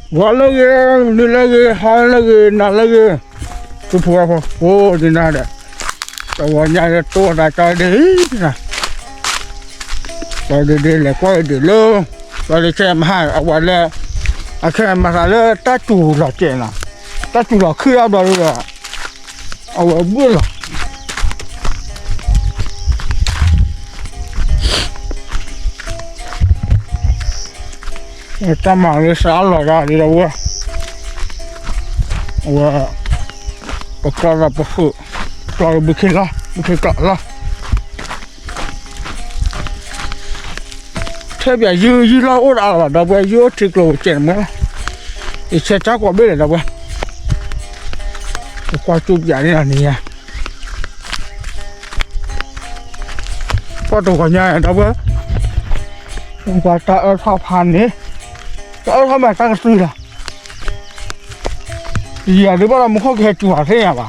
What lagi, ni lagi, hal lagi, nak lagi. Tu apa? Oh, di nada. Kawannya ada tu dah cari na. Cari dia le, kau dia le. Cari saya mahal awalnya. Akhirnya masalah tak tu lah cina. Tak tu lah kira dah lah. Awal bulan. Kita mahu salah dah di luar. Wah, perkara apa tu? Kalau bikin tak lah. Tapi you lah orang lah, dah buat you tik lo cemang. Ini cakap apa bela dah buat. Kau tu biar ni ya. Kau tu kau nyai dah buat. Kau tak tahan ni. Kau sama tak sesuai lah. Iya, dia baru muka kita cuma saya apa.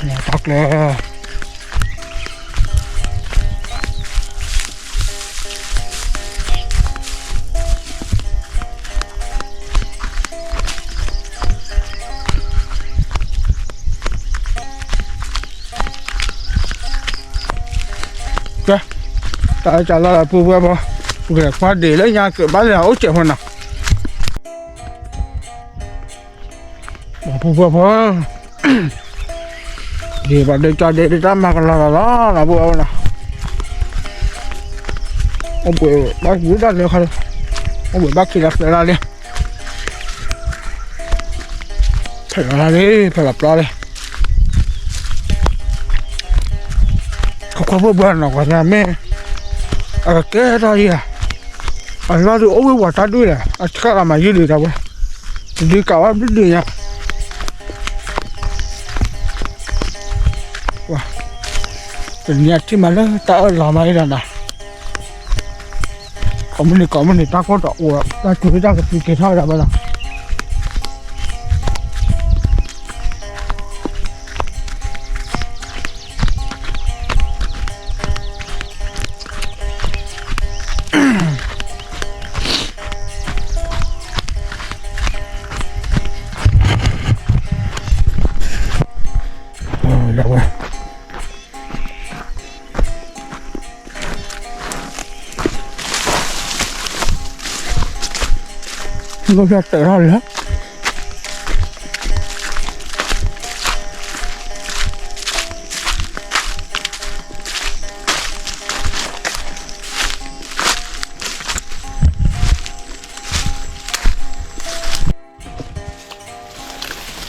Ya tak le. Okay. Tak jalan apa apa. Bukan pada lah yang ke balik ocak mana. Apa. Dia pada cari dia tambah lah apa mana. Apa bagi dah le kalau. Apa bagi dah le. Pelak le. Kau buat nak kau ni, agak dah ya. Allah tu orang buat tadi lah. Sekarang macam ni dah buat. Jadi kawan beli ya. Wah, ternyata malah tak lama ini dah. Kamu ni tak kau tak buat. Tak curi tak fikir tak ada mana. Nó ra tự ra rồi đó.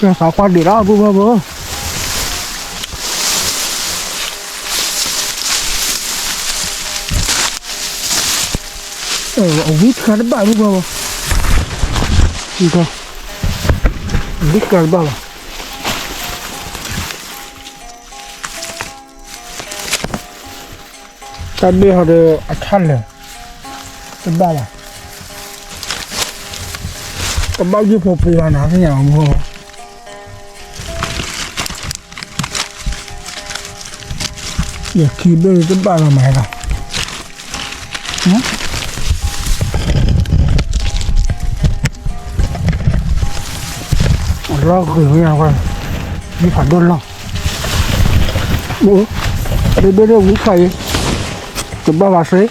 Cái sao qua đi đó bố. Ông vít khá đất bại bố. Ikan, ikan bala. Tadi ada acan le, bala. Kebal je popular nak ni yang mo. Ya kibel tu bala mai lah. Lo gửi nhà qua đi phản đôn lo bố đây bên đâu cũng phải tụi ba bà xế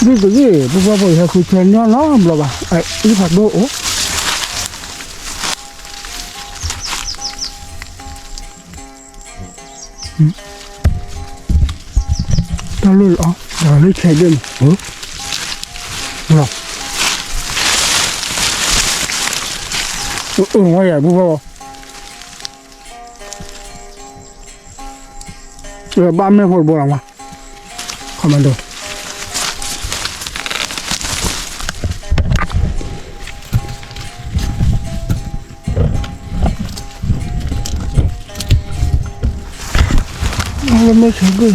đi cái gì bố bố hay khu chén nó không là bà đi phạt độ tao lên đó rồi lấy chén lên rồi ngoài này bố bố chưa 30 phút bố làm à không ăn được ไม่ใช่ด้วย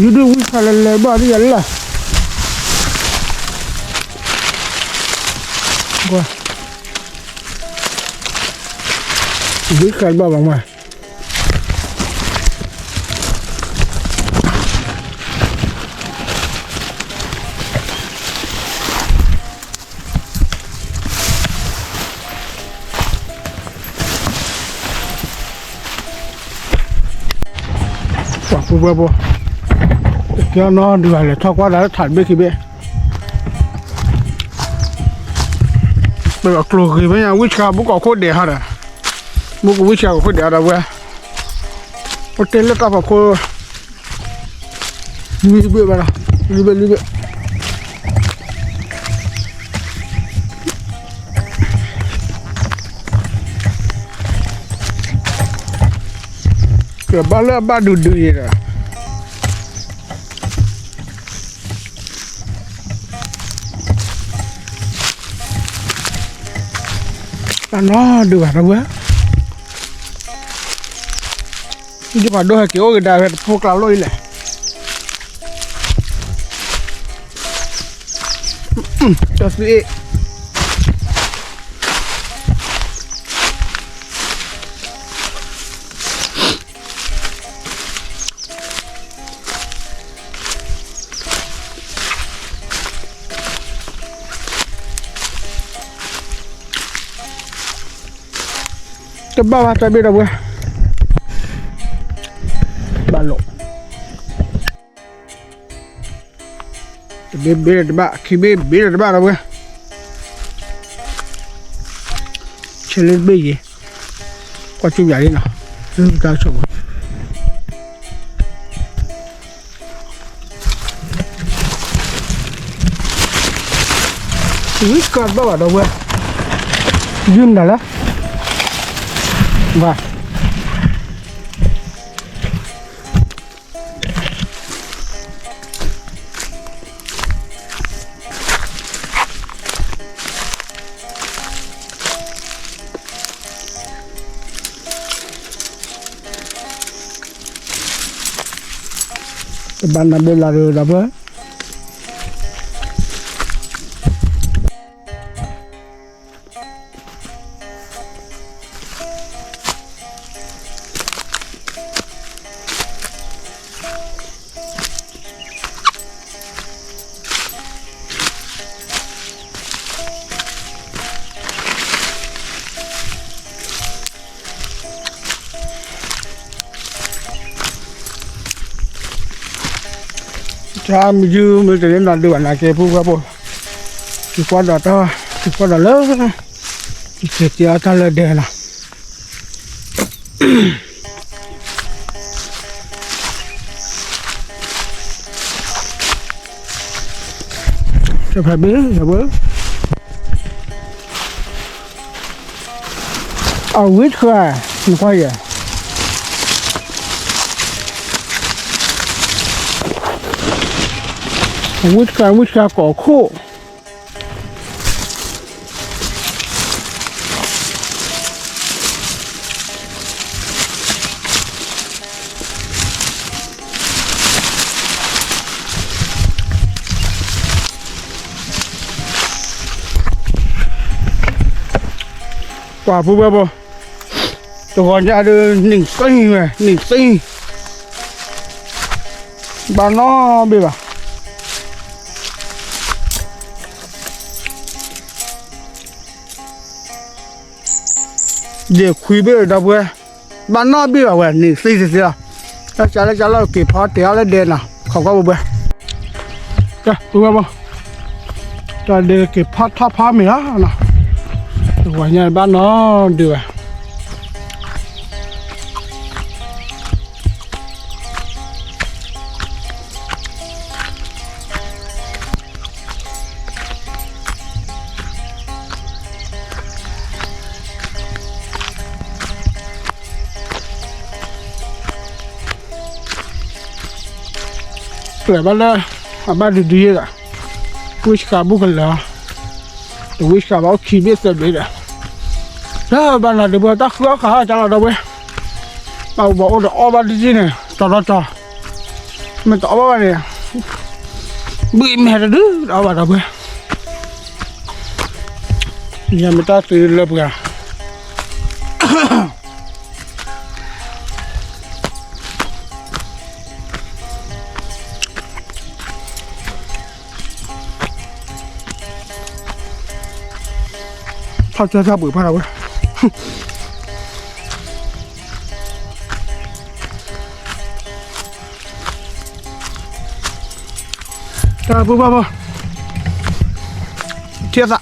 ยูดูวิชาอะไรบ้างที่ยันล่ะก็วิชาบ้างบ้างไหมว่าปุ๊บปุ๊บเกี่ยวนอนดีกว่าเลยชอบว่าแล้วถ่านไม่กี่เบ้ไปออกกลัวคือไม่ยังวิชาบุกออกโคตรเดือดฮะบุกวิชาโคตรเดือดอะไรเว้ยพอเต้นแล้วก็พอโครีบไปละรีบเกิดบ้านแล้วบ้านดูเลยนะnó được hả đâu á nhưng mà đôi kiểu người ta phục lao lôi này cho sĩ cái bao ta biết đâu á ba lộ biết được bạn khi biết được bạn đâu á chơi lên bây gì qua chung giải đi nào ra sổ ít con bao ở đâu á dương đã đó vâng ban là bên là rồi đó với cha mình dư mới đến đoạn đường này kia phu qua bộ thì qua đoạn đó thì qua đoạn lớn thì sẽ chia ta lên đề nào sẽ phải biết rồi bữa quýt khoa mình quay vậy quýt ca cỏ khô quả phù bơ bơ tôi gọi ra đưa nỉnh cây này nỉnh cây bà nó bị bà để khuy biết ở đâu vậy bạn nó biết ở nỉnh xây gì à chắc chắn là kịp phá téo lên đèn nào không có bơ kìa phù bơ bơ ta để kịp phá mình á nào quả nhà bạn nó được à 来吧了，阿爸的对了，为啥不跟了？为啥我起别设备了？那办了的不，他喝卡讲了的不？我的阿爸的鸡呢？找，没找吧呢？不没得的，阿爸的不？你还没打对了不？他这不怕了不？这不，贴上。